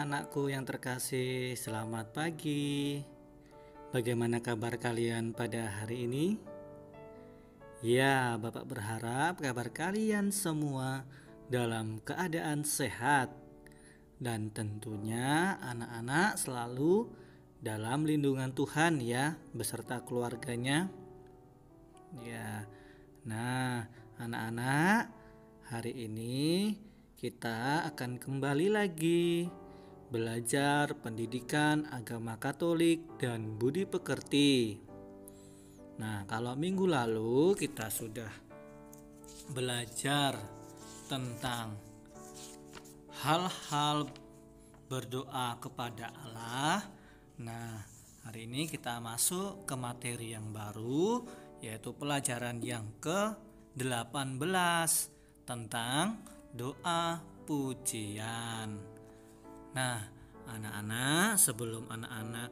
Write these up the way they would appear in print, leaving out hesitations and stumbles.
anak-anakku yang terkasih, selamat pagi. Bagaimana kabar kalian pada hari ini? Ya, Bapak berharap kabar kalian semua dalam keadaan sehat. Dan tentunya anak-anak selalu dalam lindungan Tuhan ya, beserta keluarganya. Ya, nah anak-anak, hari ini kita akan kembali lagi belajar pendidikan agama Katolik dan budi pekerti. Nah, kalau minggu lalu kita sudah belajar tentang hal-hal berdoa kepada Allah. Nah, hari ini kita masuk ke materi yang baru, yaitu pelajaran yang ke-18 tentang doa pujian. Nah, anak-anak, sebelum anak-anak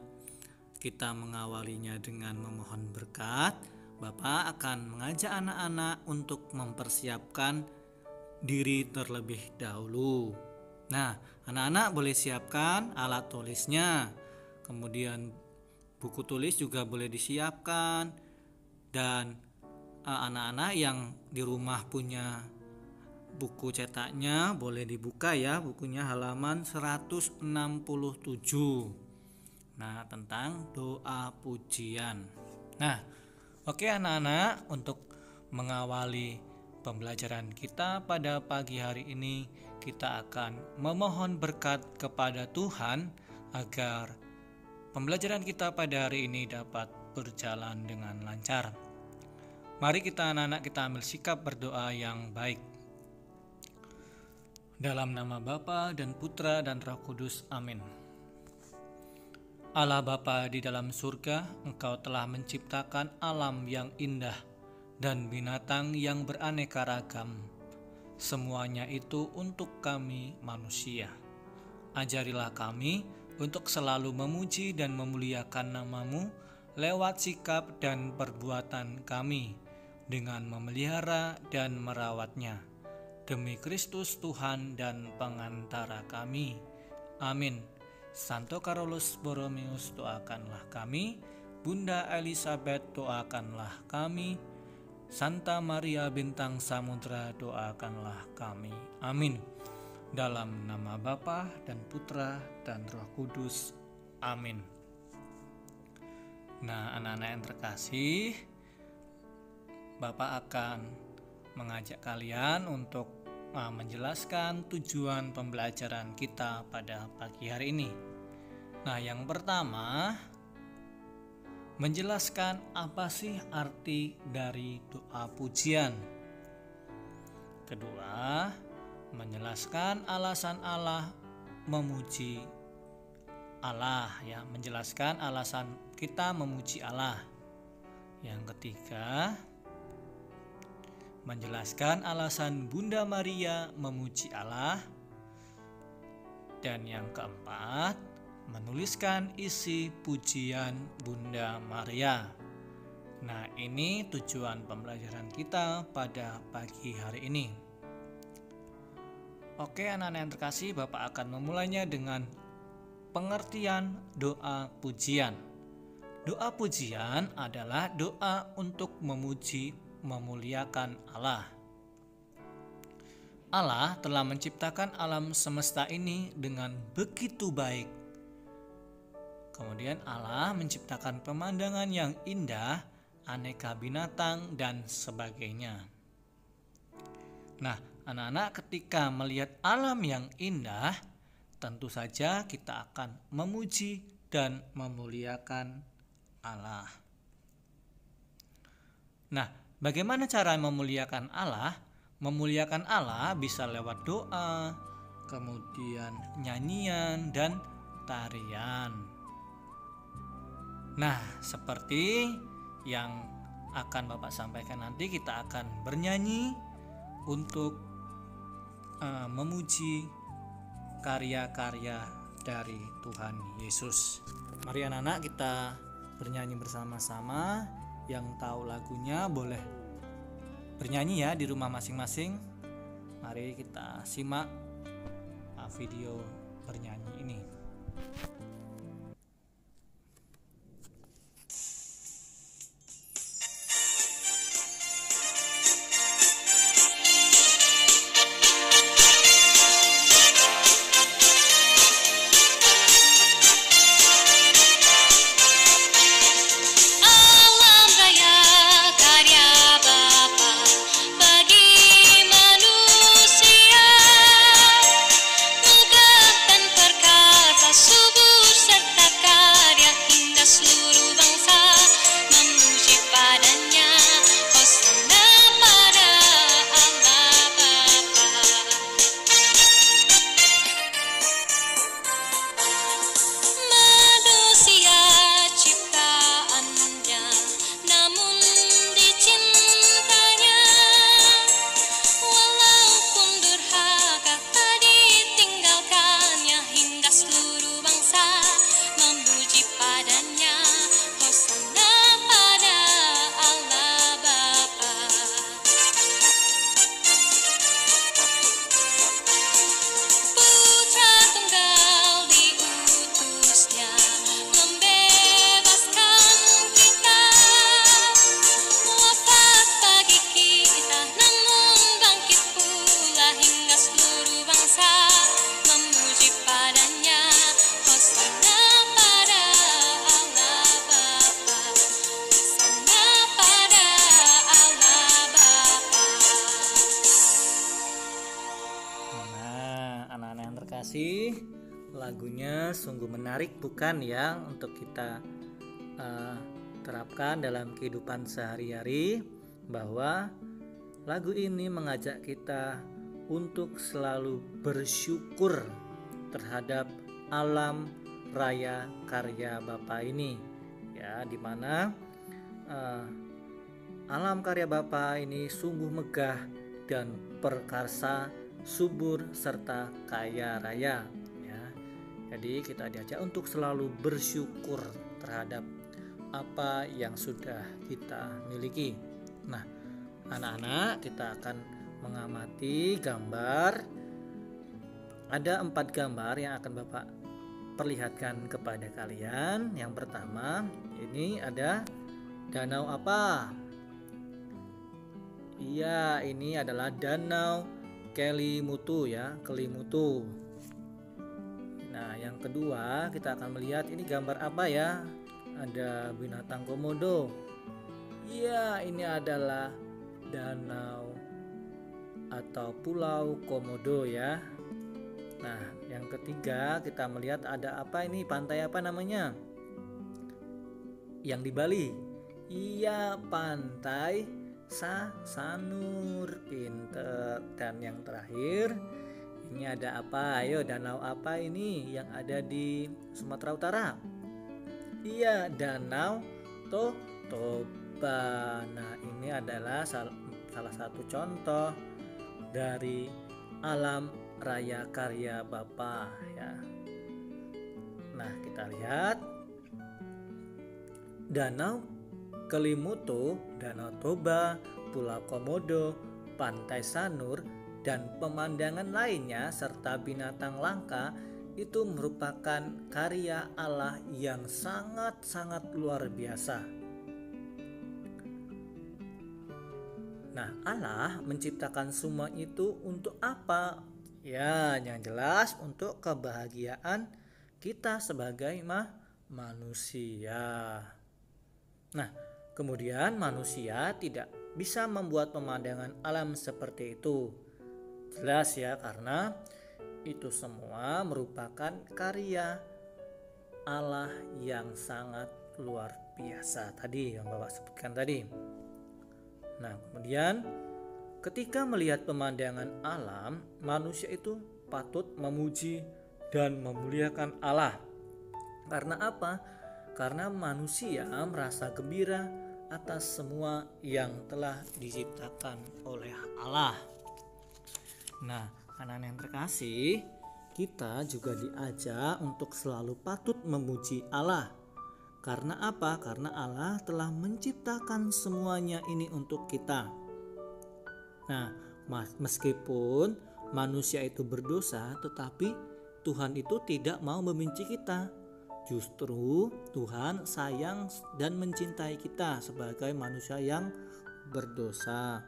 kita mengawalinya dengan memohon berkat, Bapak akan mengajak anak-anak untuk mempersiapkan diri terlebih dahulu. Nah, anak-anak boleh siapkan alat tulisnya, kemudian buku tulis juga boleh disiapkan, dan anak-anak yang di rumah punya buku cetaknya boleh dibuka ya, bukunya halaman 167. Nah, tentang doa pujian. Nah, oke anak-anak, untuk mengawali pembelajaran kita pada pagi hari ini, kita akan memohon berkat kepada Tuhan agar pembelajaran kita pada hari ini dapat berjalan dengan lancar. Mari kita anak-anak, kita ambil sikap berdoa yang baik. Dalam nama Bapa dan Putra dan Roh Kudus, amin. Allah Bapa di dalam surga, Engkau telah menciptakan alam yang indah dan binatang yang beraneka ragam. Semuanya itu untuk kami manusia. Ajarilah kami untuk selalu memuji dan memuliakan nama-Mu lewat sikap dan perbuatan kami dengan memelihara dan merawatnya. Demi Kristus Tuhan dan pengantara kami. Amin. Santo Carolus Borromeus, doakanlah kami. Bunda Elizabeth, doakanlah kami. Santa Maria Bintang Samudra, doakanlah kami. Amin. Dalam nama Bapa dan Putra dan Roh Kudus. Amin. Nah, anak-anak yang terkasih, Bapak akan mengajak kalian untuk menjelaskan tujuan pembelajaran kita pada pagi hari ini. Nah, yang pertama, menjelaskan apa sih arti dari doa pujian. Kedua, menjelaskan alasan Allah memuji Allah ya, menjelaskan alasan kita memuji Allah. Yang ketiga, menjelaskan alasan Bunda Maria memuji Allah. Dan yang keempat, menuliskan isi pujian Bunda Maria. Nah, ini tujuan pembelajaran kita pada pagi hari ini. Oke anak-anak yang terkasih, Bapak akan memulainya dengan pengertian doa pujian. Doa pujian adalah doa untuk memuji, memuliakan Allah. Allah telah menciptakan alam semesta ini dengan begitu baik. Kemudian Allah menciptakan pemandangan yang indah, aneka binatang dan sebagainya. Nah, anak-anak, ketika melihat alam yang indah, tentu saja kita akan memuji dan memuliakan Allah. Nah, bagaimana cara memuliakan Allah? Memuliakan Allah bisa lewat doa, kemudian nyanyian dan tarian. Nah, seperti yang akan Bapak sampaikan nanti, kita akan bernyanyi untuk memuji karya-karya dari Tuhan Yesus. Mari anak-anak, kita bernyanyi bersama-sama. Yang tahu lagunya boleh bernyanyi ya di rumah masing-masing. Mari kita simak video bernyanyi ini. terkasih, lagunya sungguh menarik bukan ya untuk kita terapkan dalam kehidupan sehari-hari, bahwa lagu ini mengajak kita untuk selalu bersyukur terhadap alam raya karya Bapa ini ya, dimana alam karya Bapa ini sungguh megah dan perkasa, subur serta kaya raya ya. Jadi kita diajak untuk selalu bersyukur terhadap apa yang sudah kita miliki. Nah, anak-anak, kita akan mengamati gambar. Ada 4 gambar yang akan Bapak perlihatkan kepada kalian. Yang pertama, ini ada danau apa? Iya, ini adalah Danau Kelimutu ya, Kelimutu. Nah, yang kedua kita akan melihat ini gambar apa ya? Ada binatang komodo. Iya, ini adalah danau atau pulau Komodo ya. Nah, yang ketiga kita melihat ada apa ini? Pantai apa namanya? Yang di Bali. Iya, pantai Sanur, pinter. Dan yang terakhir, ini ada apa? Ayo, danau apa ini yang ada di Sumatera Utara? Iya, Danau Toba. Nah, ini adalah salah satu contoh dari alam raya karya Bapa ya. Nah, kita lihat Danau Kelimutu, Danau Toba, Pulau Komodo, Pantai Sanur, dan pemandangan lainnya serta binatang langka itu merupakan karya Allah yang sangat-sangat luar biasa. Nah, Allah menciptakan semua itu untuk apa? Ya, yang jelas untuk kebahagiaan kita sebagai manusia. Nah, kemudian manusia tidak bisa membuat pemandangan alam seperti itu. Jelas ya, karena itu semua merupakan karya Allah yang sangat luar biasa tadi yang Bapak sebutkan tadi. Nah, kemudian ketika melihat pemandangan alam, manusia itu patut memuji dan memuliakan Allah. Karena apa? Karena manusia merasa gembira atas semua yang telah diciptakan oleh Allah. Nah, anak-anak yang terkasih, kita juga diajak untuk selalu patut memuji Allah. Karena apa? Karena Allah telah menciptakan semuanya ini untuk kita. Nah, meskipun manusia itu berdosa, tetapi Tuhan itu tidak mau membenci kita. Justru Tuhan sayang dan mencintai kita sebagai manusia yang berdosa.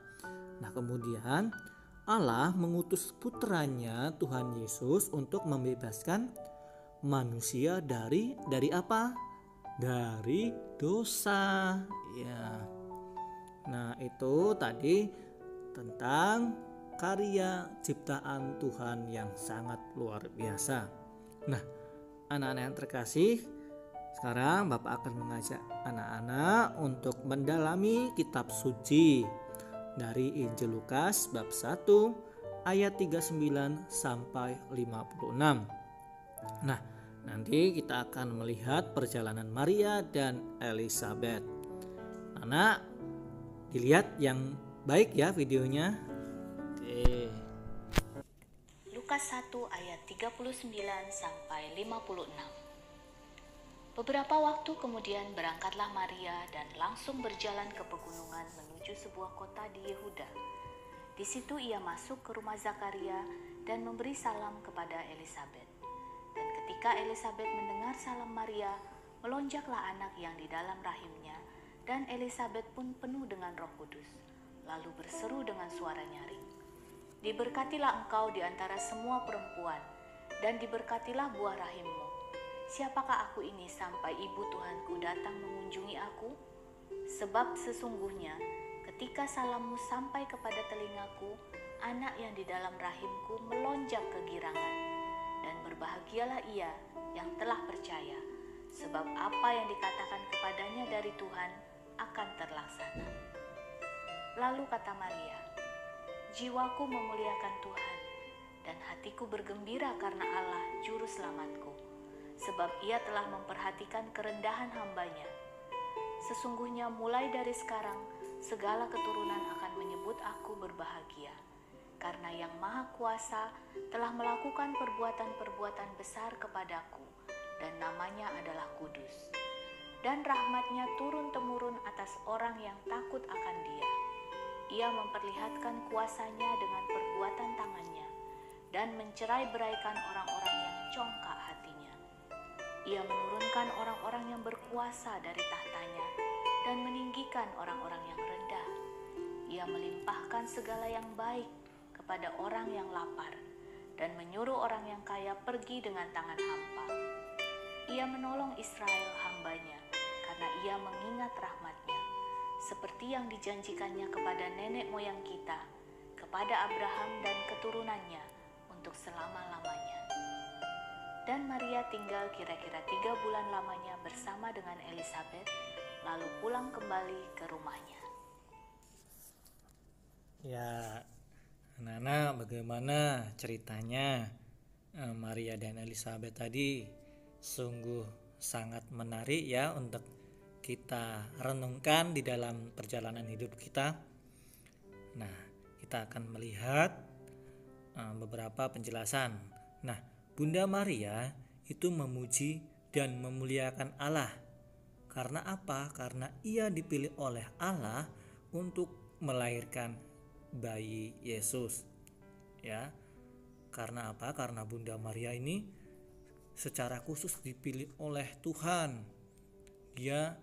Nah, kemudian Allah mengutus putranya Tuhan Yesus untuk membebaskan manusia dari apa? Dari dosa. Ya. Nah, itu tadi tentang karya ciptaan Tuhan yang sangat luar biasa. Nah, anak-anak yang terkasih, sekarang Bapak akan mengajak anak-anak untuk mendalami kitab suci dari Injil Lukas bab 1 ayat 39 sampai 56. Nah, nanti kita akan melihat perjalanan Maria dan Elizabeth. Anak, dilihat yang baik ya videonya. Oke. Lukas 1 ayat 39 sampai 56. Beberapa waktu kemudian berangkatlah Maria dan langsung berjalan ke pegunungan menuju sebuah kota di Yehuda. Di situ ia masuk ke rumah Zakaria dan memberi salam kepada Elizabeth. Dan ketika Elizabeth mendengar salam Maria, melonjaklah anak yang di dalam rahimnya, dan Elizabeth pun penuh dengan Roh Kudus, lalu berseru dengan suara nyaring, "Diberkatilah engkau di antara semua perempuan, dan diberkatilah buah rahimmu. Siapakah aku ini sampai ibu Tuhanku datang mengunjungi aku? Sebab sesungguhnya ketika salammu sampai kepada telingaku, anak yang di dalam rahimku melonjak kegirangan, dan berbahagialah ia yang telah percaya, sebab apa yang dikatakan kepadanya dari Tuhan akan terlaksana. Lalu kata Maria, jiwaku memuliakan Tuhan, dan hatiku bergembira karena Allah Juru Selamatku, sebab ia telah memperhatikan kerendahan hamba-Nya. Sesungguhnya mulai dari sekarang, segala keturunan akan menyebut aku berbahagia, karena Yang Maha Kuasa telah melakukan perbuatan-perbuatan besar kepadaku, dan namanya adalah kudus. Dan rahmat-Nya turun-temurun atas orang yang takut akan Dia. Ia memperlihatkan kuasa-Nya dengan perbuatan tangan-Nya, dan mencerai-beraikan orang-orang yang congkak hatinya. Ia menurunkan orang-orang yang berkuasa dari tahtanya, dan meninggikan orang-orang yang rendah. Ia melimpahkan segala yang baik kepada orang yang lapar, dan menyuruh orang yang kaya pergi dengan tangan hampa. Ia menolong Israel hamba-Nya, karena ia mengingat rahmat-Nya, seperti yang dijanjikannya kepada nenek moyang kita, kepada Abraham dan keturunannya untuk selama-lamanya. Dan Maria tinggal kira-kira 3 bulan lamanya bersama dengan Elisabet, lalu pulang kembali ke rumahnya. Ya, anak-anak, bagaimana ceritanya Maria dan Elisabet tadi? Sungguh sangat menarik ya untuk kita renungkan di dalam perjalanan hidup kita. Nah, kita akan melihat beberapa penjelasan. Nah, Bunda Maria itu memuji dan memuliakan Allah. Karena apa? Karena ia dipilih oleh Allah untuk melahirkan bayi Yesus. Ya. Karena apa? Karena Bunda Maria ini secara khusus dipilih oleh Tuhan. Dia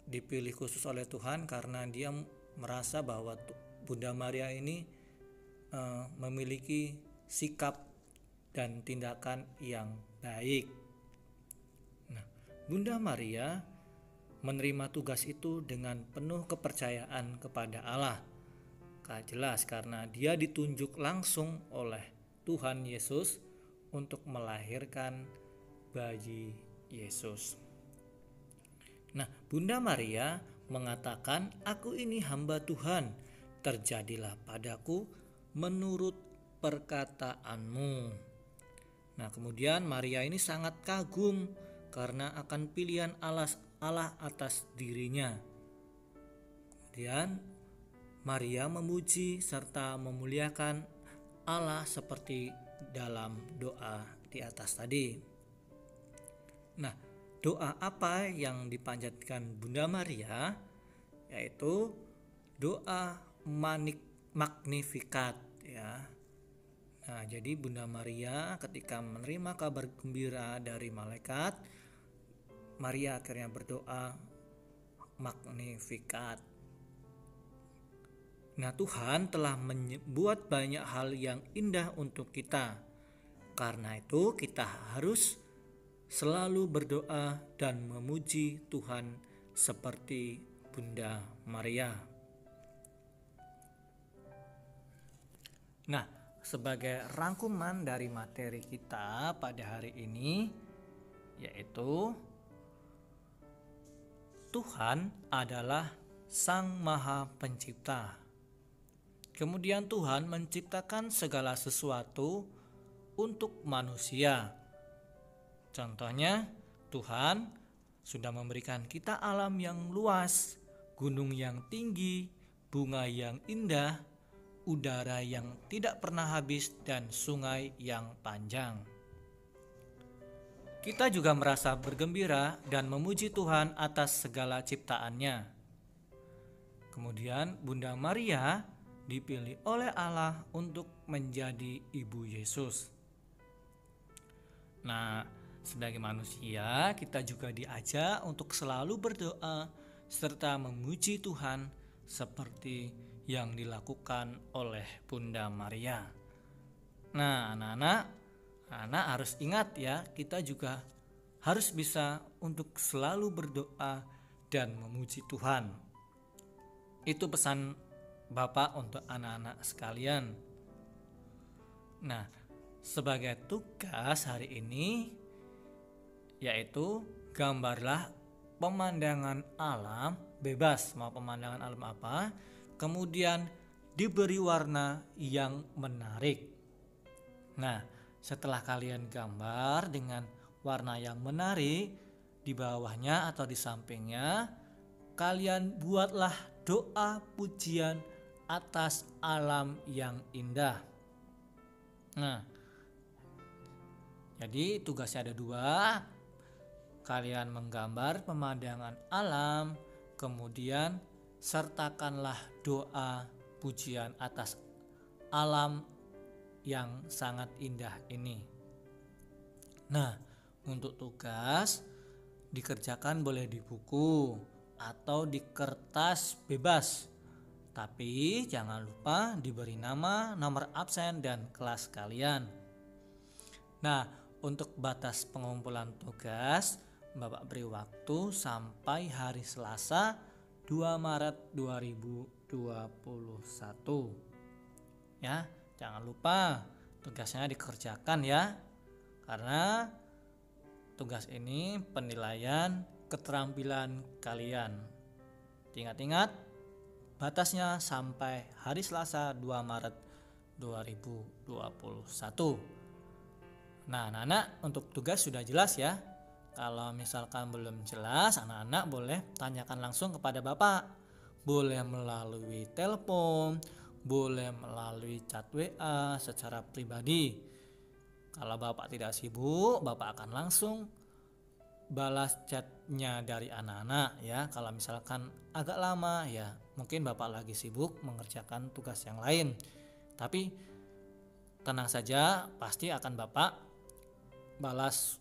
dipilih khusus oleh Tuhan karena dia merasa bahwa Bunda Maria ini memiliki sikap dan tindakan yang baik. Nah, Bunda Maria menerima tugas itu dengan penuh kepercayaan kepada Allah. Jelas karena dia ditunjuk langsung oleh Tuhan Yesus untuk melahirkan bayi Yesus. Nah, Bunda Maria mengatakan, "Aku ini hamba Tuhan, terjadilah padaku menurut perkataanmu." Nah, kemudian Maria ini sangat kagum karena akan pilihan Allah atas dirinya. Kemudian Maria memuji serta memuliakan Allah seperti dalam doa di atas tadi. Nah, doa apa yang dipanjatkan Bunda Maria? Yaitu doa Magnificat ya. Nah, jadi Bunda Maria ketika menerima kabar gembira dari malaikat, Maria akhirnya berdoa Magnificat. Nah, Tuhan telah membuat banyak hal yang indah untuk kita. Karena itu kita harus selalu berdoa dan memuji Tuhan seperti Bunda Maria. Nah, sebagai rangkuman dari materi kita pada hari ini, yaitu Tuhan adalah Sang Maha Pencipta. Kemudian Tuhan menciptakan segala sesuatu untuk manusia. Contohnya, Tuhan sudah memberikan kita alam yang luas, gunung yang tinggi, bunga yang indah, udara yang tidak pernah habis, dan sungai yang panjang. Kita juga merasa bergembira dan memuji Tuhan atas segala ciptaannya. Kemudian Bunda Maria dipilih oleh Allah untuk menjadi ibu Yesus. Nah, sebagai manusia kita juga diajak untuk selalu berdoa serta memuji Tuhan seperti yang dilakukan oleh Bunda Maria. Nah, anak-anak harus ingat ya, kita juga harus bisa untuk selalu berdoa dan memuji Tuhan. Itu pesan Bapak untuk anak-anak sekalian. Nah, Sebagai tugas hari ini yaitu gambarlah pemandangan alam, bebas mau pemandangan alam apa, kemudian diberi warna yang menarik. Nah, setelah kalian gambar dengan warna yang menarik, di bawahnya atau di sampingnya kalian buatlah doa pujian atas alam yang indah. Nah, jadi tugasnya ada 2. Kalian menggambar pemandangan alam, kemudian sertakanlah doa pujian atas alam yang sangat indah ini. Nah, untuk tugas dikerjakan boleh di buku atau di kertas bebas. Tapi jangan lupa diberi nama, nomor absen, dan kelas kalian. Nah, untuk batas pengumpulan tugas, Bapak beri waktu sampai hari Selasa 2 Maret 2021. Ya, jangan lupa tugasnya dikerjakan ya. Karena tugas ini penilaian keterampilan kalian. Ingat-ingat, batasnya sampai hari Selasa 2 Maret 2021. Nah, anak-anak, untuk tugas sudah jelas ya. Kalau misalkan belum jelas, anak-anak boleh tanyakan langsung kepada Bapak. Boleh melalui telepon, boleh melalui chat WA secara pribadi. Kalau Bapak tidak sibuk, Bapak akan langsung balas chatnya dari anak-anak ya. Kalau misalkan agak lama ya, mungkin Bapak lagi sibuk mengerjakan tugas yang lain. Tapi tenang saja, pasti akan Bapak balas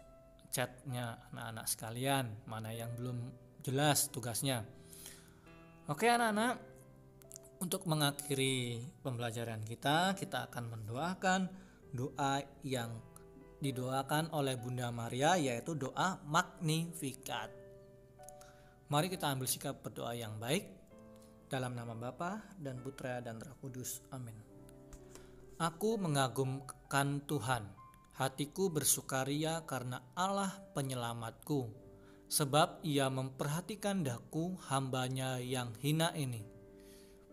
chatnya anak-anak sekalian, mana yang belum jelas tugasnya. Oke anak-anak, untuk mengakhiri pembelajaran kita akan mendoakan doa yang didoakan oleh Bunda Maria, yaitu doa Magnificat. Mari kita ambil sikap berdoa yang baik. Dalam nama Bapa dan Putra dan Roh Kudus. Amin. Aku mengagumkan Tuhan. Hatiku bersukaria karena Allah penyelamatku, sebab Ia memperhatikan daku hambanya yang hina ini.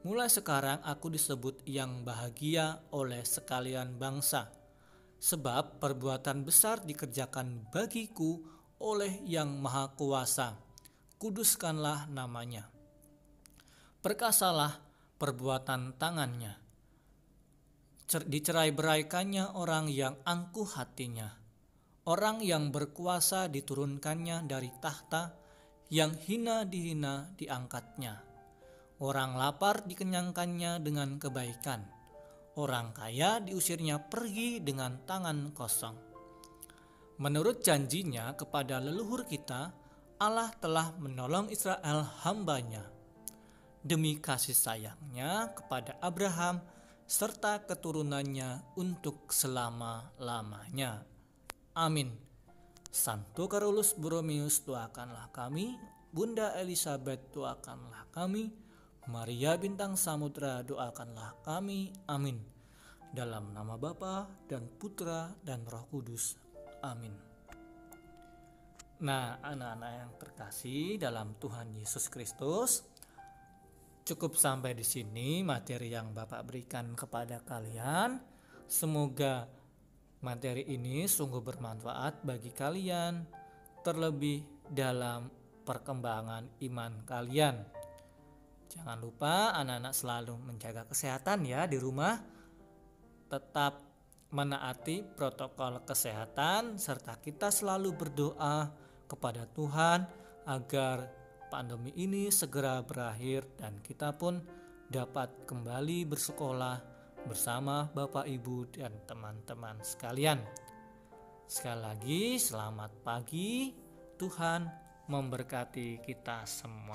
Mulai sekarang aku disebut yang bahagia oleh sekalian bangsa, sebab perbuatan besar dikerjakan bagiku oleh Yang Maha Kuasa. Kuduskanlah namanya. Perkasalah perbuatan tangannya. Dicerai-beraikannya orang yang angkuh hatinya. Orang yang berkuasa diturunkannya dari tahta, yang hina dihina diangkatnya. Orang lapar dikenyangkannya dengan kebaikan. Orang kaya diusirnya pergi dengan tangan kosong. Menurut janjinya kepada leluhur kita, Allah telah menolong Israel hambanya. Demi kasih sayangnya kepada Abraham serta keturunannya untuk selama-lamanya. Amin. Santo Carolus Borromeus, doakanlah kami. Bunda Elizabeth, doakanlah kami. Maria Bintang Samudra, doakanlah kami. Amin. Dalam nama Bapa dan Putra dan Roh Kudus. Amin. Nah, anak-anak yang terkasih dalam Tuhan Yesus Kristus, cukup sampai di sini materi yang Bapak berikan kepada kalian. Semoga materi ini sungguh bermanfaat bagi kalian, terlebih dalam perkembangan iman kalian. Jangan lupa anak-anak selalu menjaga kesehatan ya di rumah. Tetap menaati protokol kesehatan, serta kita selalu berdoa kepada Tuhan agar pandemi ini segera berakhir dan kita pun dapat kembali bersekolah bersama Bapak, Ibu, dan teman-teman sekalian. Sekali lagi selamat pagi, Tuhan memberkati kita semua.